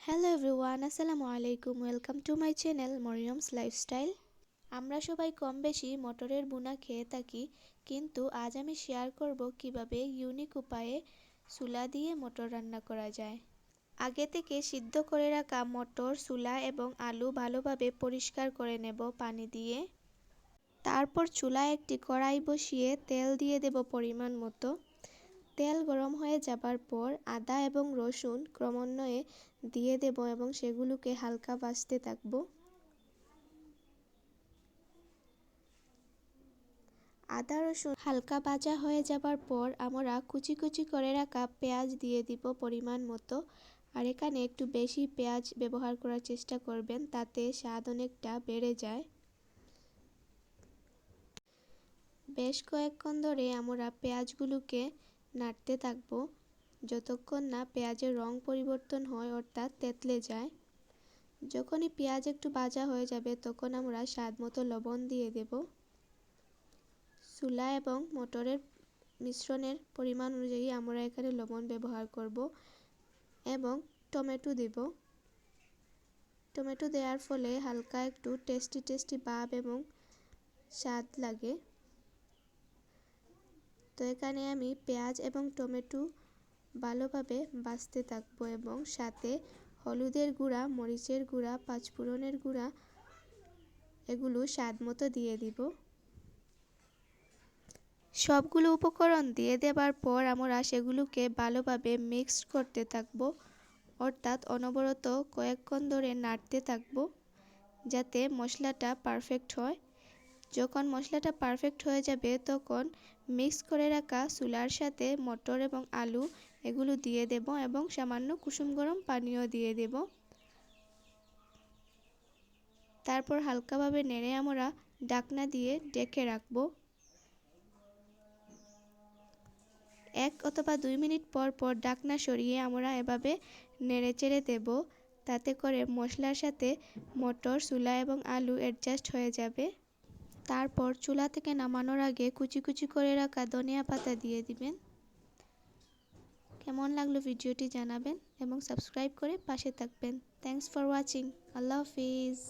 Hello everyone, আসসালামু আলাইকুম। Welcome to my channel Maryam's lifestyle. আমরা সবাই কম বেশি মটরের বুনা খেয়ে থাকি, কিন্তু আজ আমি শেয়ার করব কিভাবে ইউনিক উপায়ে চুলা দিয়ে মটর রান্না করা যায়। আগে থেকে সিদ্ধ করে রাখা মটর, চুলা এবং আলু ভালোভাবে পরিষ্কার করে নেব পানি দিয়ে। তারপর চুলায় একটি কড়াই বসিয়ে তেল দিয়ে দেব পরিমাণ মতো। তেল গরম হয়ে যাবার পর আদা এবং রসুন ক্রমান্বয়ে দিয়ে দেব এবং সেগুলোকে হালকা ভাজতে থাকব। আদা রসুন হালকা ভাজা হয়ে যাবার পর আমরা কুচি কুচি করে রাখা পেঁয়াজ দিয়ে দিব পরিমাণ মতো। আর এখানে একটু বেশি পেঁয়াজ ব্যবহার করার চেষ্টা করবেন, তাতে স্বাদ অনেকটা বেড়ে যায়। বেশ কয়েকক্ষণ ধরে আমরা পেঁয়াজগুলোকে নাড়তে থাকব যতক্ষণ না পেঁয়াজের রং পরিবর্তন হয়, অর্থাৎ তেঁতলে যায়। যখনই পেঁয়াজ একটু ভাজা হয়ে যাবে তখন আমরা স্বাদ মতো লবণ দিয়ে দেব। চুলা এবং মটরের মিশ্রণের পরিমাণ অনুযায়ী আমরা এখানে লবণ ব্যবহার করব এবং টমেটো দেব। টমেটো দেওয়ার ফলে হালকা একটু টেস্টি ভাব এবং স্বাদ লাগে। তো এখানে আমি পেঁয়াজ এবং টমেটো ভালোভাবে ভাজতে থাকবো এবং সাথে হলুদের গুঁড়া, মরিচের গুঁড়া, পাঁচফোড়নের গুঁড়া এগুলো স্বাদ মতো দিয়ে দিব। সবগুলো উপকরণ দিয়ে দেবার পর আমরা সেগুলোকে ভালোভাবে মিক্স করতে থাকব, অর্থাৎ অনবরত কয়েকক্ষণ ধরে নাড়তে থাকব যাতে মশলাটা পারফেক্ট হয়। যখন মশলাটা পারফেক্ট হয়ে যাবে তখন মিক্স করে রাখা চুলার সাথে মটর এবং আলু এগুলো দিয়ে দেব এবং সামান্য কুসুম গরম পানিও দিয়ে দেব। তারপর হালকাভাবে নেড়ে আমরা ঢাকনা দিয়ে ঢেকে রাখবো। 1 অথবা 2 মিনিট পর পর ঢাকনা সরিয়ে আমরা এভাবে নেড়েচেড়ে দেব, তাতে করে মশলার সাথে মটর, চুলা এবং আলু অ্যাডজাস্ট হয়ে যাবে। তারপর চুলা থেকে নামানোর আগে কুচি কুচি করে রাখা ধনিয়া পাতা দিয়ে দিবেন। কেমন লাগলো ভিডিওটি জানাবেন এবং সাবস্ক্রাইব করে পাশে থাকবেন। Thanks for watching. Allah Hafiz.